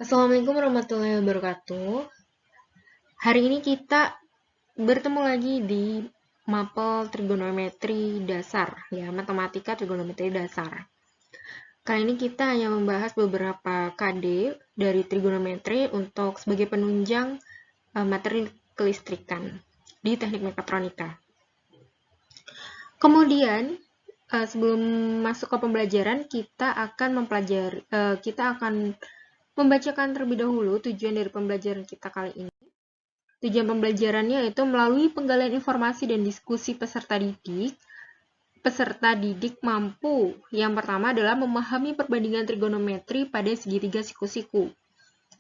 Assalamualaikum warahmatullahi wabarakatuh. Hari ini kita bertemu lagi di mapel trigonometri dasar, ya, matematika trigonometri dasar. Kali ini kita hanya membahas beberapa KD dari trigonometri untuk sebagai penunjang materi kelistrikan di teknik mekatronika. Kemudian, sebelum masuk ke pembelajaran, kita akan membacakan terlebih dahulu tujuan dari pembelajaran kita kali ini. Tujuan pembelajarannya yaitu melalui penggalian informasi dan diskusi peserta didik mampu. Yang pertama adalah memahami perbandingan trigonometri pada segitiga siku-siku.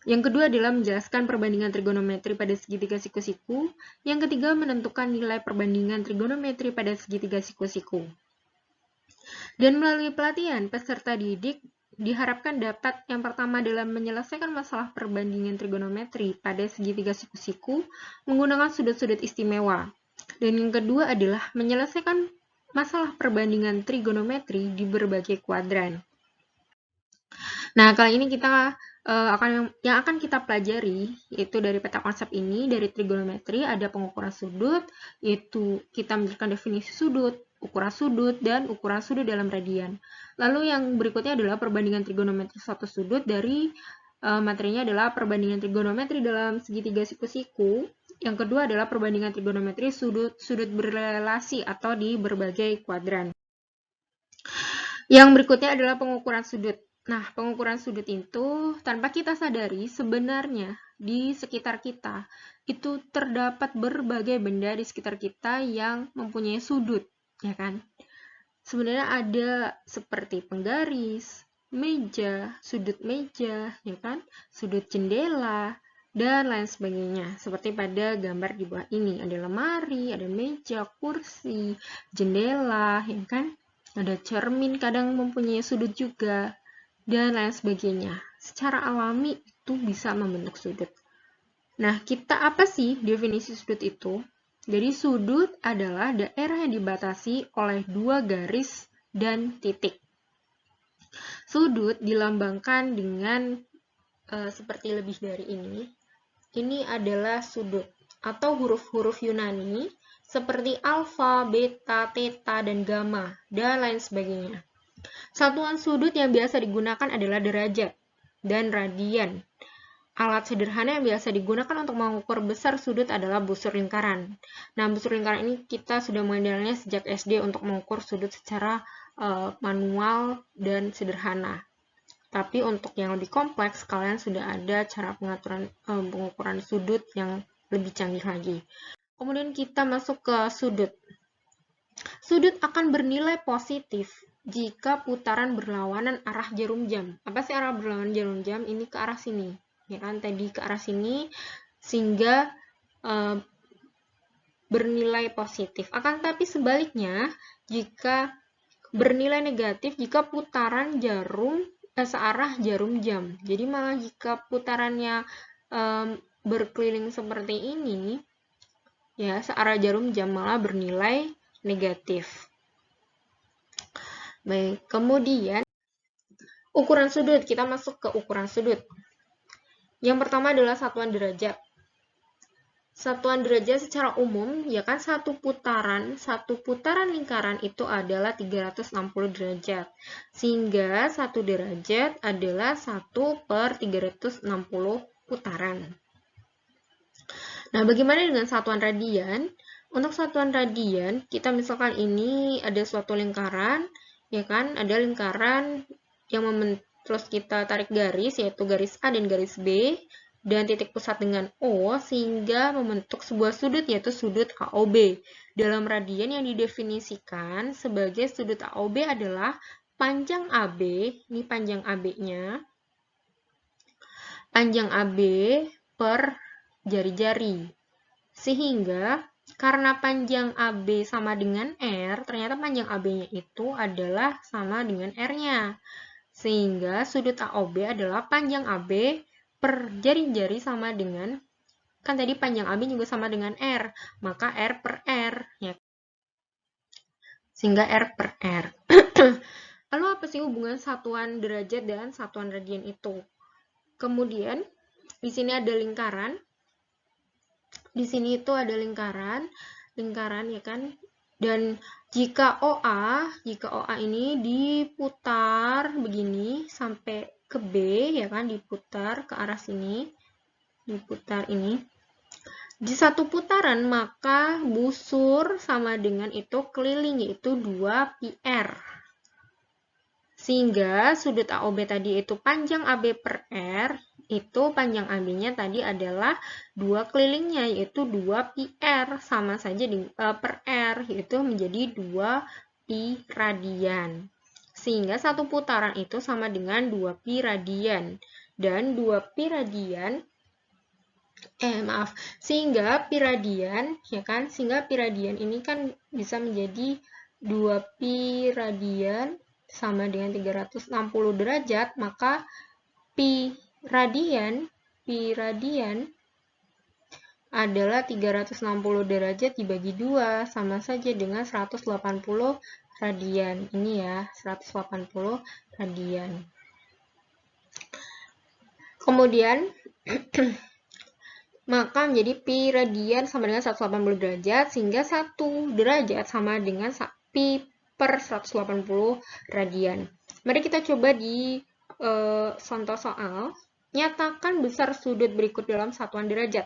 Yang kedua adalah menjelaskan perbandingan trigonometri pada segitiga siku-siku. Yang ketiga, menentukan nilai perbandingan trigonometri pada segitiga siku-siku. Dan melalui pelatihan, peserta didik diharapkan dapat yang pertama adalah menyelesaikan masalah perbandingan trigonometri pada segitiga siku-siku menggunakan sudut-sudut istimewa. Dan yang kedua adalah menyelesaikan masalah perbandingan trigonometri di berbagai kuadran. Nah, kali ini kita yang akan kita pelajari yaitu dari peta konsep ini, dari trigonometri ada pengukuran sudut, yaitu kita menjelaskan definisi sudut, ukuran sudut, dan ukuran sudut dalam radian. Lalu yang berikutnya adalah perbandingan trigonometri satu sudut. Dari materinya adalah perbandingan trigonometri dalam segitiga siku-siku. Yang kedua adalah perbandingan trigonometri sudut-sudut berrelasi atau di berbagai kuadran. Yang berikutnya adalah pengukuran sudut. Nah, pengukuran sudut itu tanpa kita sadari sebenarnya di sekitar kita itu terdapat berbagai benda di sekitar kita yang mempunyai sudut, ya kan? Sebenarnya ada seperti penggaris, meja, ya kan? Sudut jendela, dan lain sebagainya. Seperti pada gambar di bawah ini, ada lemari, ada meja, kursi, jendela, ya kan? Ada cermin kadang mempunyai sudut juga, dan lain sebagainya. Secara alami itu bisa membentuk sudut. Nah, kita apa sih definisi sudut itu? Jadi sudut adalah daerah yang dibatasi oleh dua garis dan titik. Sudut dilambangkan dengan seperti lebih dari ini. Ini adalah sudut atau huruf-huruf Yunani seperti alfa, beta, theta, dan gamma, dan lain sebagainya. Satuan sudut yang biasa digunakan adalah derajat dan radian. Alat sederhana yang biasa digunakan untuk mengukur besar sudut adalah busur lingkaran. Nah, busur lingkaran ini kita sudah mengenalnya sejak SD untuk mengukur sudut secara manual dan sederhana. Tapi untuk yang lebih kompleks, kalian sudah ada cara pengukuran sudut yang lebih canggih lagi. Kemudian kita masuk ke sudut. Sudut akan bernilai positif jika putaran berlawanan arah jarum jam. Apa sih arah berlawanan jarum jam? Ini ke arah sini. Ya kan, tadi ke arah sini, sehingga bernilai positif. Akan tetapi sebaliknya, jika bernilai negatif, jika putaran jarum searah jarum jam. Jadi malah jika putarannya berkeliling seperti ini, ya searah jarum jam malah bernilai negatif. Baik, kemudian ukuran sudut. Kita masuk ke ukuran sudut. Yang pertama adalah satuan derajat. Satuan derajat secara umum, ya kan satu putaran lingkaran itu adalah 360 derajat. Sehingga satu derajat adalah 1/360 putaran. Nah, bagaimana dengan satuan radian? Untuk satuan radian, kita misalkan ini ada suatu lingkaran, ya kan? Ada lingkaran yang terus kita tarik garis, yaitu garis A dan garis B, dan titik pusat dengan O, sehingga membentuk sebuah sudut, yaitu sudut AOB. Dalam radian yang didefinisikan sebagai sudut AOB adalah panjang AB, ini panjang AB-nya, panjang AB per jari-jari. Sehingga karena panjang AB sama dengan R, ternyata panjang AB-nya itu adalah sama dengan R-nya. Sehingga sudut AOB adalah panjang AB per jari-jari sama dengan, kan tadi panjang AB juga sama dengan R, maka R per R. Ya. Sehingga R per R. Lalu apa sih hubungan satuan derajat dan satuan radian itu? Kemudian di sini ada lingkaran. Di sini itu ada lingkaran ya kan. Dan jika OA ini diputar begini sampai ke B ya kan, diputar ke arah sini, diputar ini. Di satu putaran maka busur sama dengan itu keliling, yaitu 2πr. Sehingga sudut AOB tadi itu panjang AB per R, itu panjang AB-nya tadi adalah 2 kelilingnya, yaitu 2πr, sama saja per R, yaitu menjadi 2π radian. Sehingga satu putaran itu sama dengan 2π radian. Dan 2π radian, sehingga pi radian, ya kan, sehingga pi radian ini kan bisa menjadi 2π radian sama dengan 360 derajat, maka pi radian adalah 360 derajat dibagi 2, sama saja dengan 180 radian. Ini ya, 180 radian. Kemudian, maka menjadi pi radian sama dengan 180 derajat, sehingga 1 derajat sama dengan pi per 180 radian. Mari kita coba di contoh soal. Nyatakan besar sudut berikut dalam satuan derajat.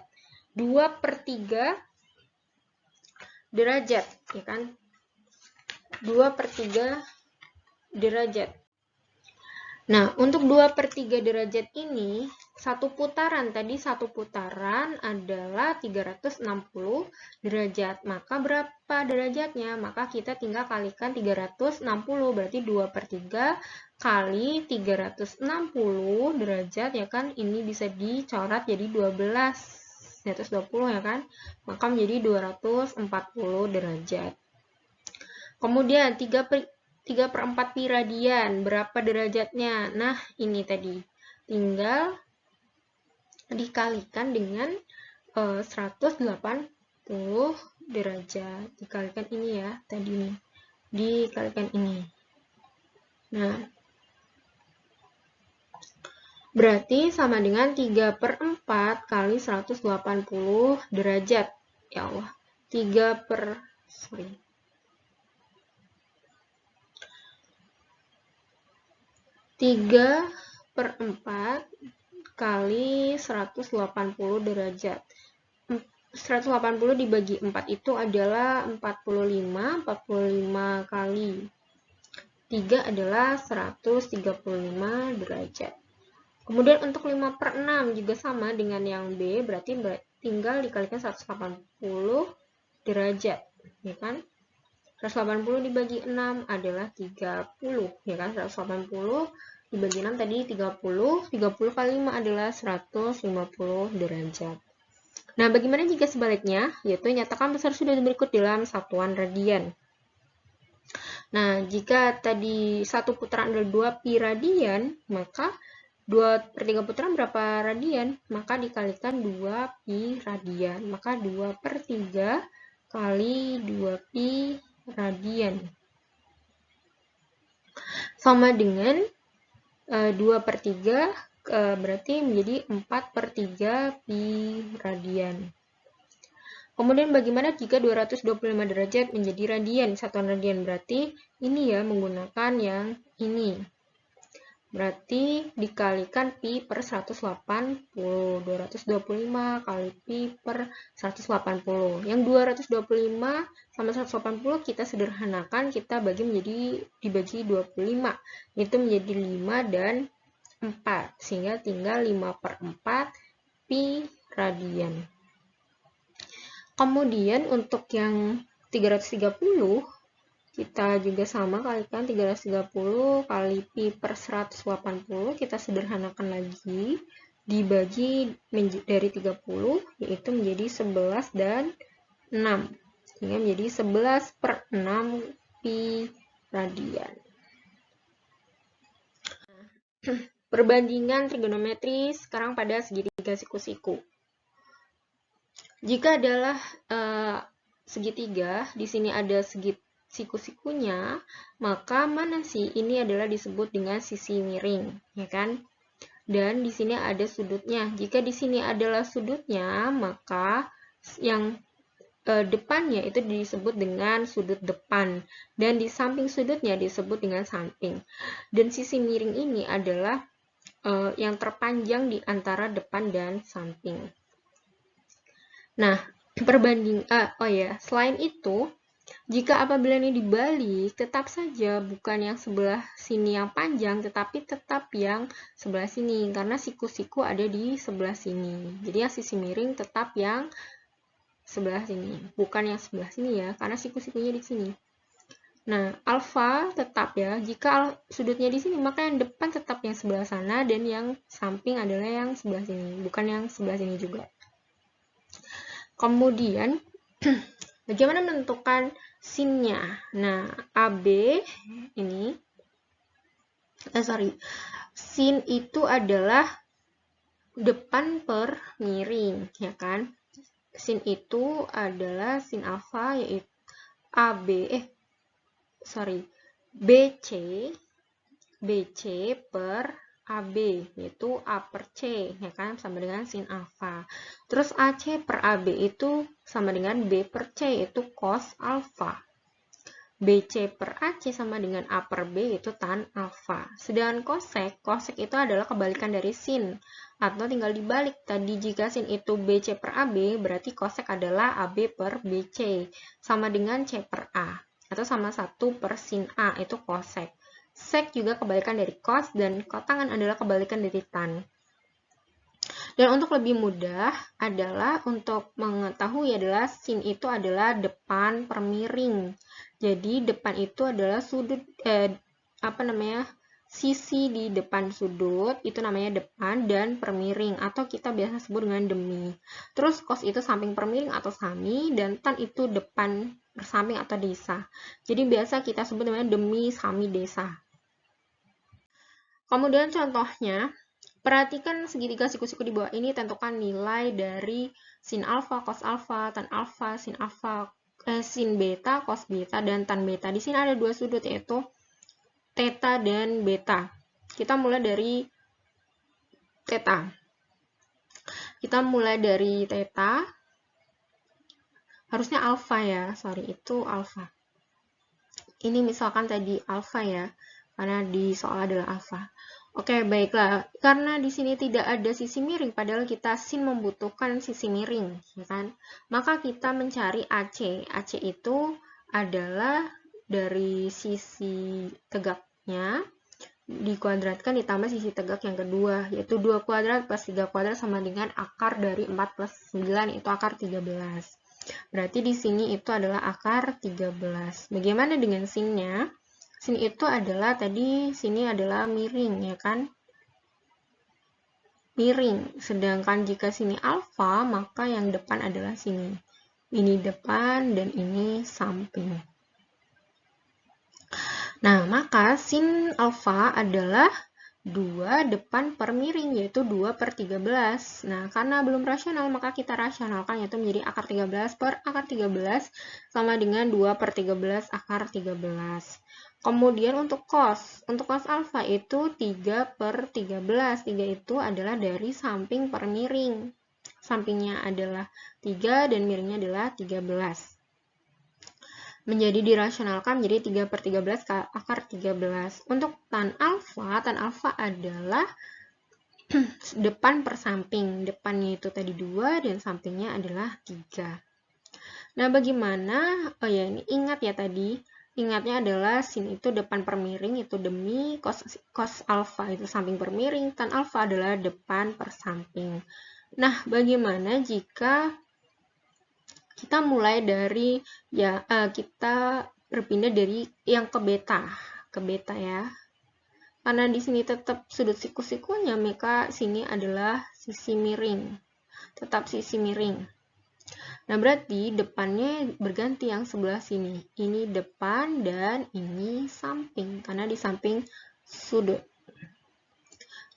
2/3 derajat, ya kan? 2/3 derajat. Nah, untuk 2/3 derajat ini, satu putaran adalah 360 derajat. Maka berapa derajatnya? Maka kita tinggal kalikan 360, berarti 2/3 kali 360 derajat, ya kan? Ini bisa dicoret jadi 120 ya kan? Maka menjadi 240 derajat. Kemudian 3/4 pi radian, berapa derajatnya? Nah, ini tadi. Tinggal dikalikan dengan 180 derajat. Dikalikan ini ya, tadi nih. Dikalikan ini. Nah, berarti sama dengan 3/4 kali 180 derajat. Ya Allah, 3/4 kali 180 derajat. 180 dibagi 4 itu adalah 45. 45 kali 3 adalah 135 derajat. Kemudian untuk 5/6 juga sama dengan yang B, berarti tinggal dikalikan 180 derajat, ya kan? 180 dibagi 6 adalah 30, ya kan? 180 dibagi 6 tadi 30, 30 kali 5 adalah 150 derajat. Nah, bagaimana jika sebaliknya? Yaitu nyatakan besar sudut berikut dalam satuan radian. Nah, jika tadi satu putaran adalah 2π radian, maka 2/3 putaran berapa radian? Maka dikalikan 2π radian. Maka 2/3 kali 2π radian sama dengan 2/3, berarti menjadi 4/3 pi radian. Kemudian bagaimana jika 225 derajat menjadi radian, satuan radian? Berarti ini ya, menggunakan yang ini. Berarti dikalikan pi per 180. 225 kali pi per 180. Yang 225 sama 180 kita sederhanakan, kita dibagi 25. Itu menjadi 5 dan 4. Sehingga tinggal 5/4 pi radian. Kemudian untuk yang 330, kita juga sama, kalikan 330 kali pi per 180, kita sederhanakan lagi, dibagi dari 30, yaitu menjadi 11 dan 6. Sehingga menjadi 11/6 pi radian. Perbandingan trigonometri sekarang pada segitiga siku-siku. Jika adalah segitiga, di sini ada siku-sikunya, maka mana sih? Ini adalah disebut dengan sisi miring, ya kan? dan di sini ada sudutnya. Jika di sini adalah sudutnya, maka yang depannya itu disebut dengan sudut depan, dan di samping sudutnya disebut dengan samping. Dan sisi miring ini adalah yang terpanjang di antara depan dan samping. Nah, selain itu, jika apabila ini dibalik, tetap saja bukan yang sebelah sini yang panjang, tetapi tetap yang sebelah sini, karena siku-siku ada di sebelah sini. Jadi yang sisi miring tetap yang sebelah sini, bukan yang sebelah sini ya, karena siku-sikunya di sini. Nah, alfa tetap ya, jika sudutnya di sini, maka yang depan tetap yang sebelah sana, dan yang samping adalah yang sebelah sini, bukan yang sebelah sini juga. Kemudian, bagaimana menentukan sinnya? Nah, AB ini, sin itu adalah depan per miring, ya kan? Sin itu adalah sin alfa, yaitu BC per AB, yaitu A per C, ya kan, sama dengan sin alfa. Terus AC per AB itu sama dengan B per C, yaitu cos alfa. BC per AC sama dengan A per B, yaitu tan alfa. Sedangkan kosek itu adalah kebalikan dari sin, atau tinggal dibalik. Tadi jika sin itu BC per AB, berarti kosek adalah AB per BC, sama dengan C per A, atau sama 1 per sin A, itu kosek. Sek juga kebalikan dari cos, dan kotangan adalah kebalikan dari tan. Dan untuk lebih mudah adalah untuk mengetahui adalah sin itu adalah depan per miring. Jadi depan itu adalah sudut sisi di depan sudut, itu namanya depan, dan per miring, atau kita biasa sebut dengan demi. Terus cos itu samping per miring atau sami, dan tan itu depan bersamping atau desa. Jadi biasa kita sebut namanya demi, sami, desa. Kemudian contohnya, perhatikan segitiga siku-siku di bawah ini, tentukan nilai dari sin alfa, cos alfa, tan alfa, sin beta, cos beta, dan tan beta. Di sini ada dua sudut, yaitu theta dan beta. Kita mulai dari theta. Harusnya alfa ya, itu alfa. Ini misalkan tadi alfa ya, karena di soal adalah alfa. Oke, baiklah. Karena di sini tidak ada sisi miring, padahal kita sin membutuhkan sisi miring, ya kan? Maka kita mencari AC. AC itu adalah dari sisi tegaknya dikuadratkan ditambah sisi tegak yang kedua, yaitu 2 kuadrat plus 3 kuadrat sama dengan akar dari 4 plus 9, itu akar 13. Berarti di sini itu adalah akar 13. Bagaimana dengan sinnya? Sin itu adalah sini adalah miring, ya kan? Miring. Sedangkan jika sini alfa, maka yang depan adalah sini. Ini depan dan ini samping. Nah, maka sin alfa adalah 2 depan per miring, yaitu 2 per 13. Nah, karena belum rasional, maka kita rasionalkan, yaitu menjadi akar 13 per akar 13 sama dengan 2 per 13 akar 13. Kemudian untuk cos alfa itu 3 per 13. 3 itu adalah dari samping per miring. Sampingnya adalah 3 dan miringnya adalah 13. Menjadi dirasionalkan menjadi 3 per 13 akar 13. Untuk tan alfa adalah depan per samping. Depannya itu tadi 2 dan sampingnya adalah 3. Nah, bagaimana? Ini ingat ya tadi. Ingatnya adalah sin itu depan per miring, itu demi, cos alfa itu samping per miring, tan alfa adalah depan per samping. Nah, bagaimana jika kita mulai dari kita berpindah dari yang ke beta ya. Karena di sini tetap sudut siku-sikunya, maka sini adalah sisi miring. Tetap sisi miring. Nah, berarti depannya berganti yang sebelah sini. Ini depan dan ini samping, karena di samping sudut.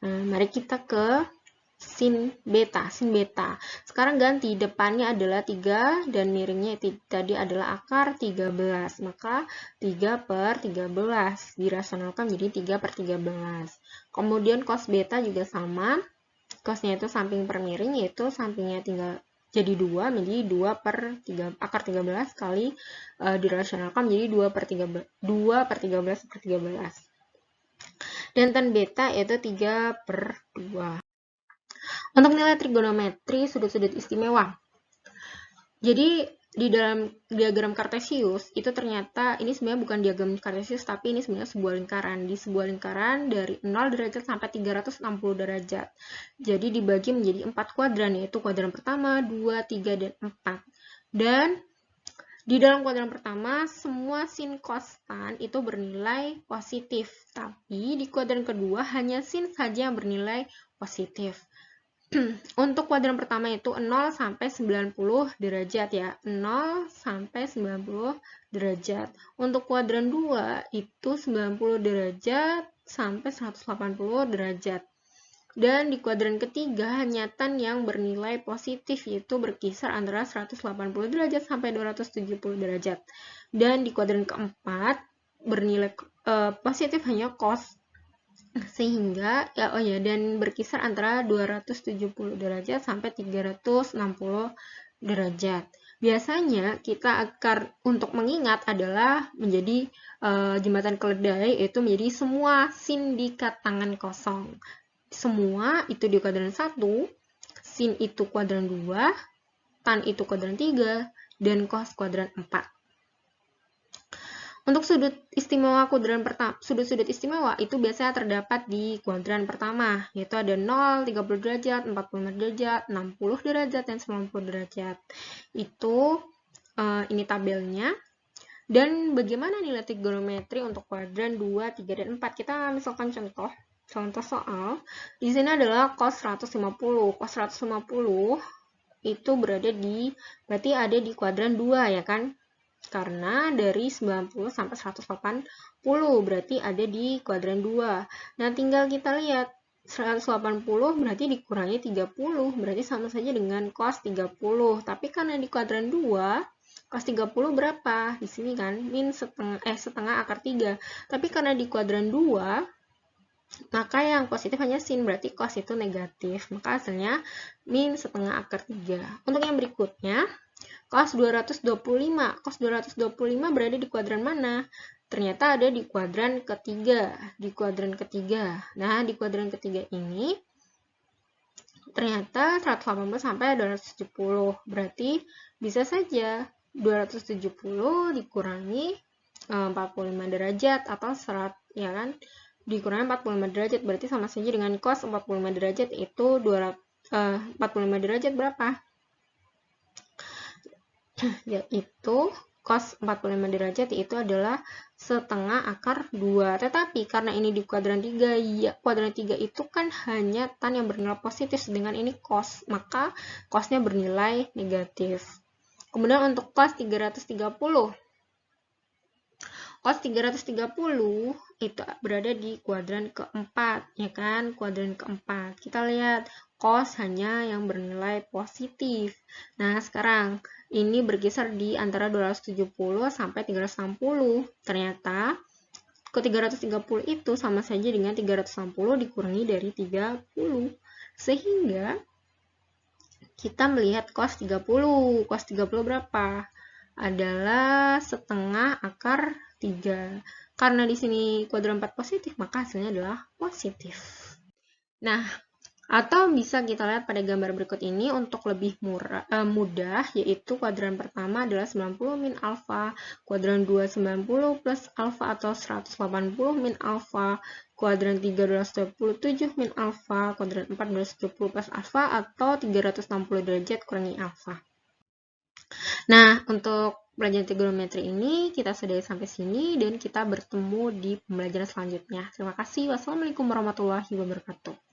Nah, mari kita ke sin beta. Sekarang ganti, depannya adalah 3 dan miringnya tadi adalah akar 13. Maka 3/13 dirasionalkan menjadi 3/13. Kemudian cos beta juga sama. Cosnya itu samping per miring, yaitu sampingnya tinggal jadi 2, menjadi 2/3, akar 13 kali dirasionalkan menjadi 2/13/13. Dan tan beta yaitu 3/2. Untuk nilai trigonometri sudut-sudut istimewa. Jadi di dalam diagram kartesius itu ternyata ini sebenarnya bukan diagram kartesius, tapi ini sebenarnya sebuah lingkaran. Di sebuah lingkaran dari 0 derajat sampai 360 derajat. Jadi dibagi menjadi 4 kuadran, yaitu kuadran pertama, 2, 3, dan 4. Dan di dalam kuadran pertama, semua sin cos tan itu bernilai positif. Tapi di kuadran kedua, hanya sin saja yang bernilai positif. Untuk kuadran pertama itu 0 sampai 90 derajat ya. 0 sampai 90 derajat. Untuk kuadran 2 itu 90 derajat sampai 180 derajat. Dan di kuadran ketiga hanya tan yang bernilai positif, yaitu berkisar antara 180 derajat sampai 270 derajat. Dan di kuadran keempat bernilai positif hanya cos, sehingga dan berkisar antara 270 derajat sampai 360 derajat. Biasanya kita akan untuk mengingat adalah menjadi jembatan keledai, yaitu menjadi semua sin di tangan kosong. Semua itu di kuadran 1, sin itu kuadran 2, tan itu kuadran 3, dan cos kuadran 4. Untuk sudut istimewa kuadran pertama, sudut-sudut istimewa itu biasanya terdapat di kuadran pertama, yaitu ada 0, 30 derajat, 45 derajat, 60 derajat, dan 90 derajat. Itu ini tabelnya. Dan bagaimana nilai trigonometri untuk kuadran 2, 3, dan 4? Kita misalkan contoh soal. Di sini adalah cos 150. Cos 150 itu berarti ada di kuadran 2 ya kan? Karena dari 90 sampai 180 berarti ada di kuadran 2. Nah, tinggal kita lihat 180 berarti dikurangi 30, berarti sama saja dengan cos 30. Tapi karena di kuadran 2, cos 30 berapa? Di sini kan min setengah akar 3. Tapi karena di kuadran 2, maka yang positif hanya sin, berarti cos itu negatif. Maka hasilnya min setengah akar 3. Untuk yang berikutnya, cos 225. Cos 225 berada di kuadran mana? Ternyata ada di kuadran ketiga. Nah, di kuadran ketiga ini ternyata 180 sampai 270. Berarti bisa saja 270 dikurangi 45 derajat atau 100, ya kan? Dikurangi 45 derajat berarti sama saja dengan cos 45 derajat itu 45 derajat berapa? Yaitu cos 45 derajat itu adalah setengah akar 2. Tetapi karena ini di kuadran 3, ya kuadran 3 itu kan hanya tan yang bernilai positif, sedangkan ini cos, maka cosnya bernilai negatif. Kemudian untuk cos 330. Cos 330 itu berada di kuadran keempat, ya kan? Kuadran keempat. Kita lihat cos hanya yang bernilai positif. Nah, sekarang ini berkisar di antara 270 sampai 360. Ternyata ke 330 itu sama saja dengan 360 dikurangi dari 30. Sehingga kita melihat cos 30. Cos 30 berapa? Adalah setengah akar 3. Karena di sini kuadran 4 positif, maka hasilnya adalah positif. Nah, atau bisa kita lihat pada gambar berikut ini untuk lebih mudah, yaitu kuadran pertama adalah 90 min alfa, kuadran 2 90 plus alfa atau 180 min alfa, kuadran 3 227 min alfa, kuadran 4 270 plus alfa atau 360 derajat kurangi alfa. Nah, untuk pelajaran trigonometri ini kita sudahi sampai sini dan kita bertemu di pembelajaran selanjutnya. Terima kasih. Wassalamualaikum warahmatullahi wabarakatuh.